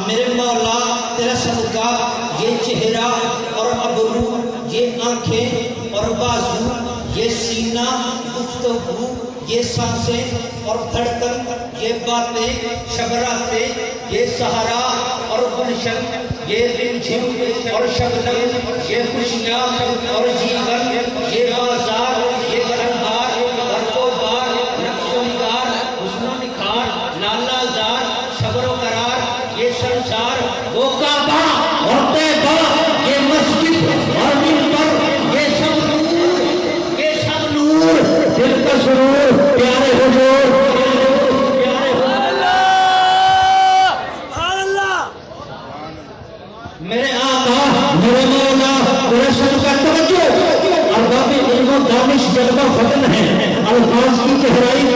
میرے مولا تیرا صدقہ یہ چہرہ اور ابرو، یہ آنکھیں اور بازو، یہ سینہ، گفتگو، یہ سانسیں اور دھڑکن، یہ باتیں، شبراتیں، یہ سہارا اور گلشن، یہ رمجھم اور شبنم، یہ خوشیاں اور جیون، یہ بازار، یہ گھربار، گھربار، نقش و نگار، حسن و نکھار، لالا زار، صبر و قرار، یہ سنسار، وہ کعبہ اور طیبہ، یہ مسجد اور منبر، یہ سب نور، یہ سب نور، دل کا سرور، پیارے حضور، پیارے حضور، میرے آقا، میرے مولا، رسول کا توجہ، ارباب علم و دانش جلوہ فتن ہے، الفاظ کی گہرائی